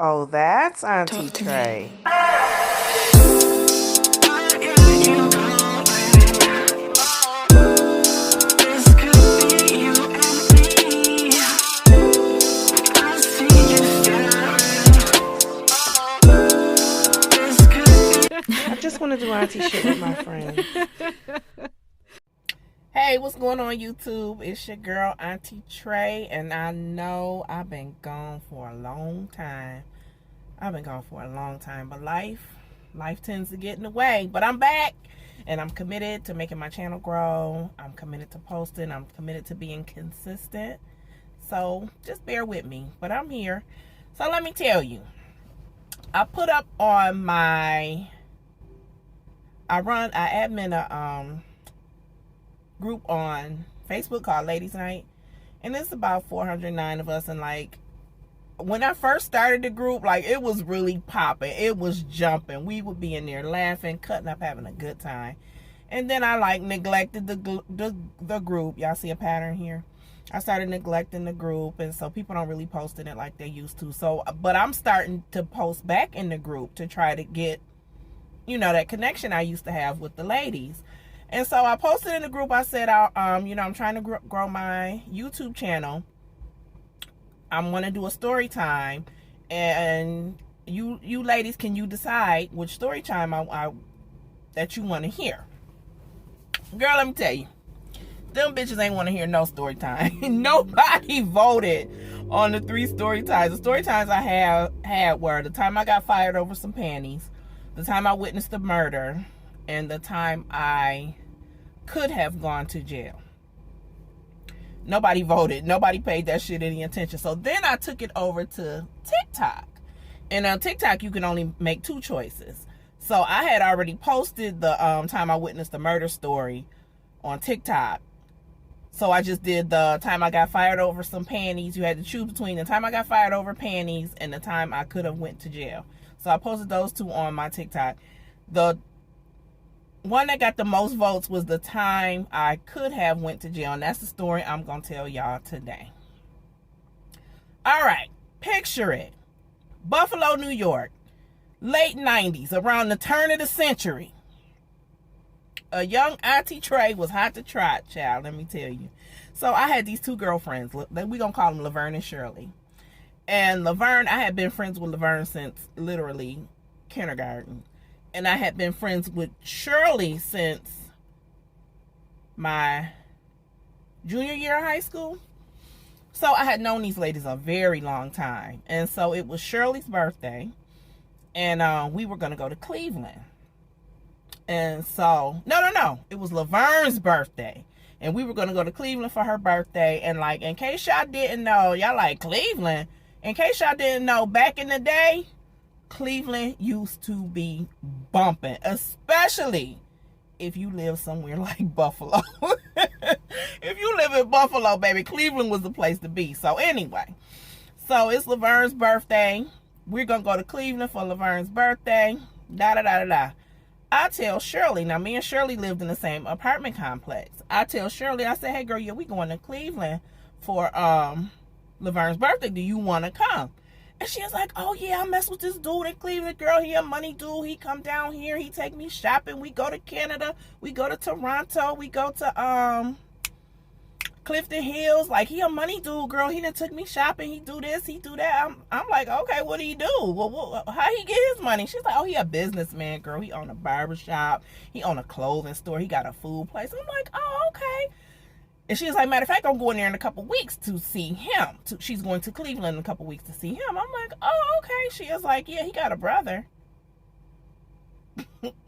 Oh, that's Auntie Trey. I just want to do auntie shit with my friends. Hey, what's going on YouTube? It's your girl Auntie Trey, and I know I've been gone for a long time. But life tends to get in the way. But I'm back, and I'm committed to making my channel grow. I'm committed to posting. I'm committed to being consistent. So just bear with me. But I'm here. So let me tell you, I put up on my, I admin a group on Facebook called Ladies Night, and it's about 409 of us. And like, when I first started the group, like, it was really popping, it was jumping, we would be in there laughing, cutting up, having a good time. And then I like neglected the group. Y'all see a pattern here? I started neglecting the group, and so people don't really post in it like they used to. So, but I'm starting to post back in the group to try to get, you know, that connection I used to have with the ladies. And so I posted in the group, I said, I'm trying to grow my YouTube channel. I'm going to do a story time, and you ladies, can you decide which story time that you want to hear? Girl, let me tell you, them bitches ain't want to hear no story time. Nobody voted on the 3 story times. The story times I had were the time I got fired over some panties, the time I witnessed the murder, and the time I could have gone to jail. Nobody voted. Nobody paid that shit any attention. So then I took it over to TikTok. And on TikTok, you can only make 2 choices. So I had already posted the time I witnessed the murder story on TikTok. So I just did the time I got fired over some panties. You had to choose between the time I got fired over panties and the time I could have went to jail. So I posted those 2 on my TikTok. The one that got the most votes was the time I could have went to jail, and that's the story I'm gonna tell y'all today. All right, picture it. Buffalo, New York, late 90s, around the turn of the century. A young Auntie Trey was hot to trot, child, let me tell you. So I had these 2 girlfriends. We gonna call them Laverne and Shirley. And Laverne, I had been friends with Laverne since literally kindergarten. And I had been friends with Shirley since my junior year of high school. So I had known these ladies a very long time. And so it was Shirley's birthday, and we were going to go to Cleveland. And so, no. It was Laverne's birthday. And we were going to go to Cleveland for her birthday. And like, in case y'all didn't know, y'all like Cleveland. In case y'all didn't know, back in the day, Cleveland used to be bumping, especially if you live somewhere like Buffalo. If you live in Buffalo, baby, Cleveland was the place to be. So anyway, so it's Laverne's birthday. We're going to go to Cleveland for Laverne's birthday. I tell Shirley, now me and Shirley lived in the same apartment complex. I tell Shirley, I said, hey girl, yeah, we going to Cleveland for Laverne's birthday. Do you want to come? And she was like, oh yeah, I mess with this dude in Cleveland, girl. He a money dude. He come down here. He take me shopping. We go to Canada. We go to Toronto. We go to Clifton Hills. Like, he a money dude, girl. He done took me shopping. He do this. He do that. I'm like, okay, what do he do? Well, how he get his money? She's like, oh, he a businessman, girl. He own a barbershop. He own a clothing store. He got a food place. I'm like, oh, okay. And she was like, matter of fact, I'm going there in a couple weeks to see him. She's going to Cleveland in a couple weeks to see him. I'm like, oh, okay. She was like, yeah, he got a brother.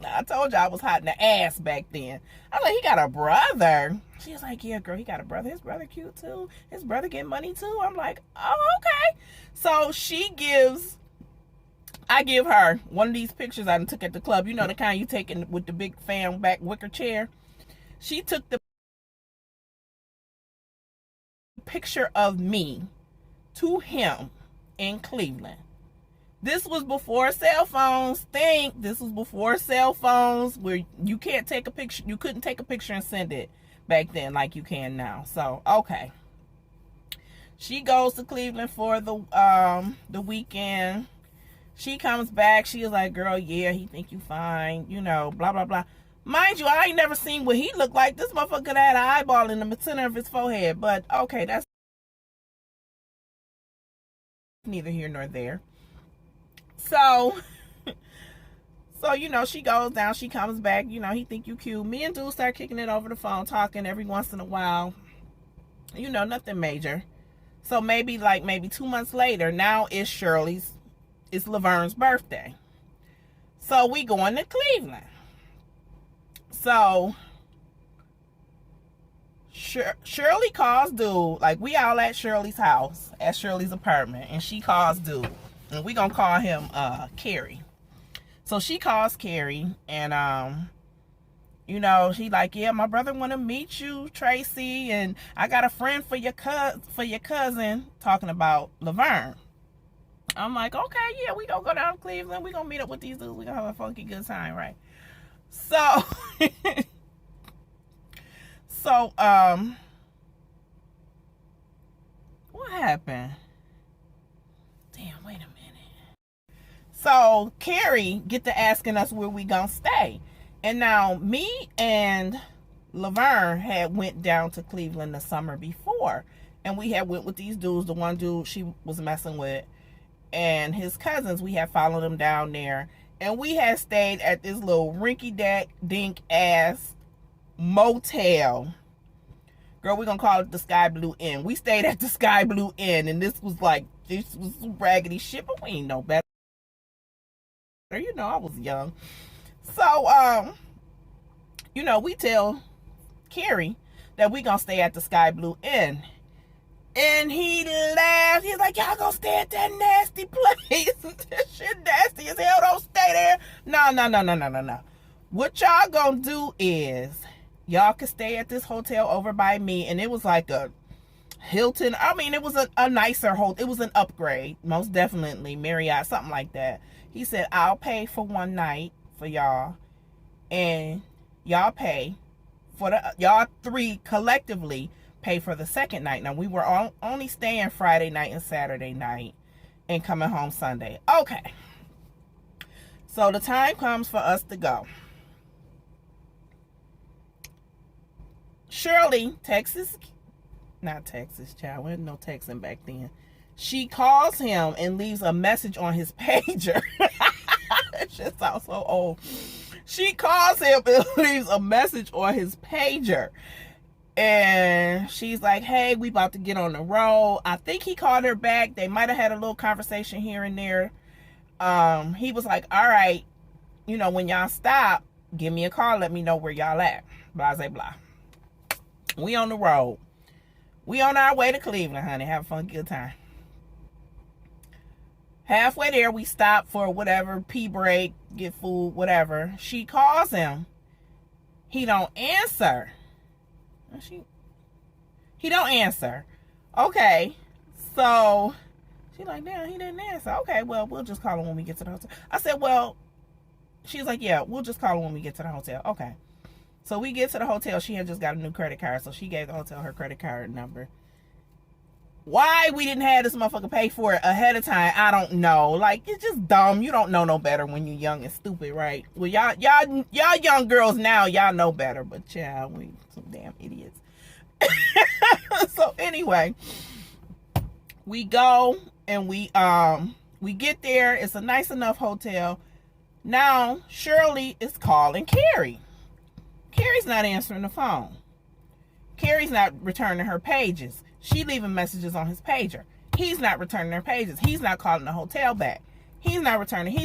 I told you I was hot in the ass back then. I was like, he got a brother. She was like, yeah, girl, he got a brother. His brother cute too. His brother get money too. I'm like, oh, okay. So I give her one of these pictures I took at the club. You know, the kind you take with the big fan back wicker chair. She took the picture of me to him in Cleveland. This was before cell phones. This was before cell phones where you can't take a picture. You couldn't take a picture and send it back then like you can now. So, okay. She goes to Cleveland for the weekend. She comes back. She is like, girl, yeah, he think you fine. You know, blah, blah, blah. Mind you, I ain't never seen what he looked like. This motherfucker had an eyeball in the center of his forehead. But, okay, that's neither here nor there. So, you know, she goes down. She comes back. You know, he think you cute. Me and dude start kicking it over the phone, talking every once in a while. You know, nothing major. So, maybe 2 months later, now it's Laverne's birthday. So, we going to Cleveland. So, Shirley calls dude. Like, we all at Shirley's house, at Shirley's apartment. And she calls dude. And we gonna call him Carrie. So, she calls Carrie. And, you know, she like, yeah, my brother want to meet you, Tracy. And I got a friend for your cousin, talking about Laverne. I'm like, okay, yeah, we gonna go down to Cleveland. We gonna meet up with these dudes. We gonna have a funky good time, right? So, what happened? Damn, wait a minute. So, Carrie get to asking us where we gonna stay. And now, me and Laverne had went down to Cleveland the summer before. And we had went with these dudes. The one dude she was messing with and his cousins, we had followed them down there. And we had stayed at this little rinky-dink ass motel. Girl, we're going to call it the Sky Blue Inn. We stayed at the Sky Blue Inn. And this was some raggedy shit. But we ain't know better. You know, I was young. So, you know, we tell Carrie that we going to stay at the Sky Blue Inn. And he laughed. He's like, y'all gonna stay at that nasty place. That shit nasty as hell. Don't stay there. No. What y'all gonna do is y'all can stay at this hotel over by me. And it was like a Hilton. I mean, it was a nicer hotel. It was an upgrade. Most definitely. Marriott, something like that. He said, I'll pay for one night for y'all. And y'all pay for y'all three collectively pay for the second night. Now, we were only staying Friday night and Saturday night and coming home Sunday. Okay. So, the time comes for us to go. Shirley not Texas, child. We had no texting back then. She calls him and leaves a message on his pager. That shit sounds so old. She calls him and leaves a message on his pager. And she's like, hey, we about to get on the road. I think he called her back. They might have had a little conversation here and there. He was like, all right, you know, when y'all stop, give me a call. Let me know where y'all at. Blah, blah, blah. We on the road. We on our way to Cleveland, honey. Have a fun, good time. Halfway there, we stop for whatever, pee break, get food, whatever. She calls him. He don't answer. He don't answer. Okay, so she's like, damn, he didn't answer. Okay, well, we'll just call him when we get to the hotel. I said, well, she's like, yeah, we'll just call him when we get to the hotel. Okay, so we get to the hotel. She had just got a new credit card, so she gave the hotel her credit card number. Why we didn't have this motherfucker pay for it ahead of time, I don't know. Like, it's just dumb. You don't know no better when you're young and stupid, right? Well, y'all young girls now, y'all know better, but child, we some damn idiots. So anyway, we go and we get there. It's a nice enough hotel. Now Shirley is calling Carrie. Carrie's not answering the phone. Carrie's not returning her pages. She leaving messages on his pager. He's not returning her pages. He's not calling the hotel back. He's not returning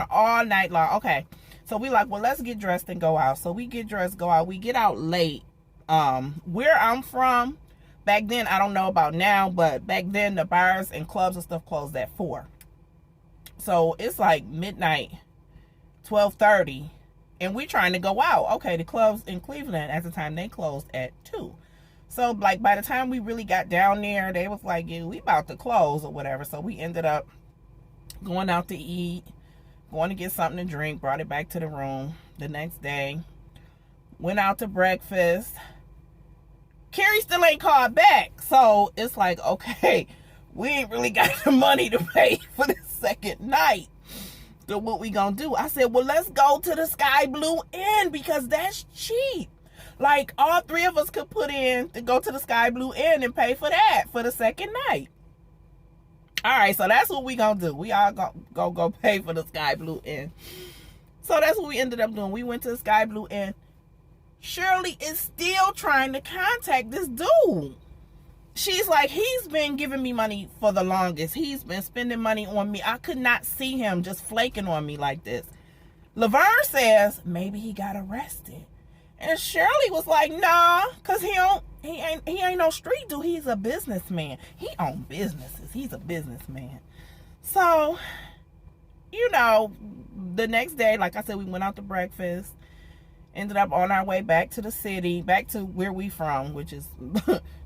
all night long. Okay, so we like, well, let's get dressed and go out. So we get dressed, go out. We get out late. Where I'm from, back then, I don't know about now, but back then the bars and clubs and stuff closed at 4. So it's like midnight, 12:30, and we're trying to go out. Okay, the clubs in Cleveland at the time, they closed at 2. So, like, by the time we really got down there, they was like, yeah, we about to close or whatever. So we ended up going out to eat, going to get something to drink, brought it back to the room the next day, went out to breakfast. Carrie still ain't called back. So it's like, okay, we ain't really got the money to pay for the second night. So what we gonna do? I said, well, let's go to the Sky Blue Inn because that's cheap. Like, all three of us could put in to go to the Sky Blue Inn and pay for that for the second night. All right, so that's what we gonna do. We all go pay for the Sky Blue Inn. So that's what we ended up doing. We went to the Sky Blue Inn. Shirley is still trying to contact this dude. She's like, he's been giving me money for the longest. He's been spending money on me. I could not see him just flaking on me like this. Laverne says maybe he got arrested. And Shirley was like, nah, because he ain't no street dude. He's a businessman. He owns businesses. He's a businessman. So, you know, the next day, like I said, we went out to breakfast. Ended up on our way back to the city, back to where we from, which is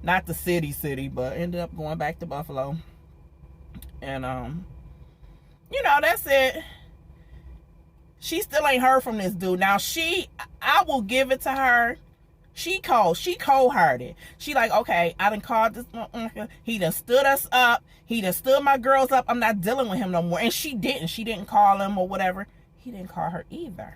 not the city, but ended up going back to Buffalo. And, you know, that's it. She still ain't heard from this dude. Now, I will give it to her. She cold-hearted. She like, okay, I done called this. He done stood us up. He done stood my girls up. I'm not dealing with him no more. And she didn't. She didn't call him or whatever. He didn't call her either.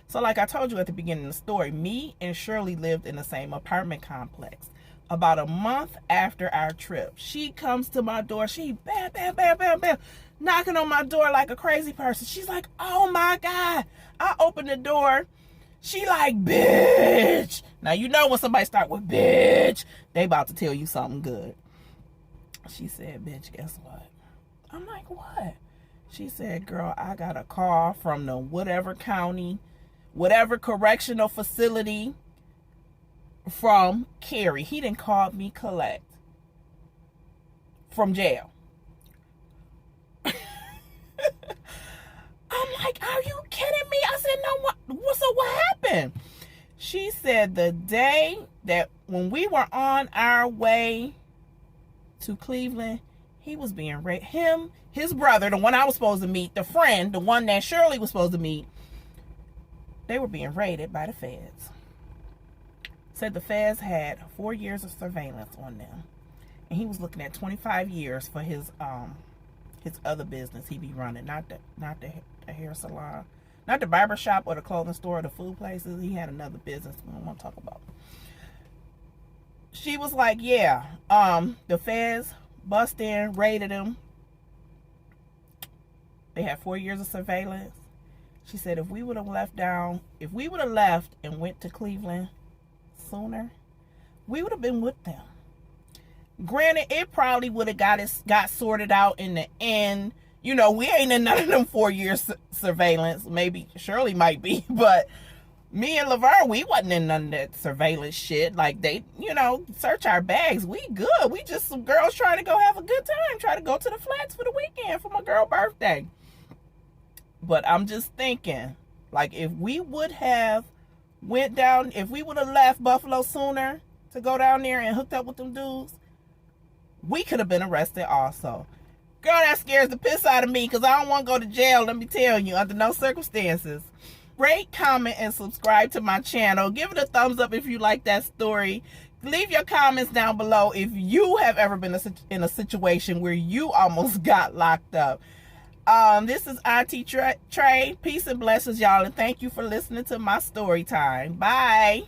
So like I told you at the beginning of the story, me and Shirley lived in the same apartment complex. About a month after our trip, she comes to my door. She bam, bam, bam, bam, bam, knocking on my door like a crazy person. She's like, oh my God. I open the door. She like, bitch. Now, you know when somebody start with bitch, they about to tell you something good. She said, bitch, guess what? I'm like, what? She said, girl, I got a call from the whatever county, whatever correctional facility from Kerry. He didn't call me collect from jail. I'm like, are you kidding me? I said, no, what happened? She said the day that when we were on our way to Cleveland, he was being raped. Him, his brother, the one I was supposed to meet, the friend, the one that Shirley was supposed to meet, they were being raided by the feds. Said the feds had 4 years of surveillance on them. And he was looking at 25 years for his other business he be running. Not the hair salon. Not the barber shop or the clothing store or the food places. He had another business we don't want to talk about. She was like, yeah, the feds bust in, raided him. They had 4 years of surveillance. She said if we would have left and went to Cleveland sooner, we would have been with them. Granted, it probably would have got sorted out in the end. You know, we ain't in none of them 4 years surveillance. Maybe Shirley might be, but me and Laverne, we wasn't in none of that surveillance shit. Like, they, you know, search our bags. We good. We just some girls trying to go have a good time. Try to go to the flats for the weekend for my girl's birthday. But I'm just thinking, like, if we would have if we would have left Buffalo sooner to go down there and hooked up with them dudes, we could have been arrested also. Girl, that scares the piss out of me because I don't want to go to jail, let me tell you, under no circumstances. Rate, comment, and subscribe to my channel. Give it a thumbs up if you like that story. Leave your comments down below if you have ever been in a situation where you almost got locked up. This is Auntie Trey. Peace and blessings, y'all, and thank you for listening to my story time. Bye.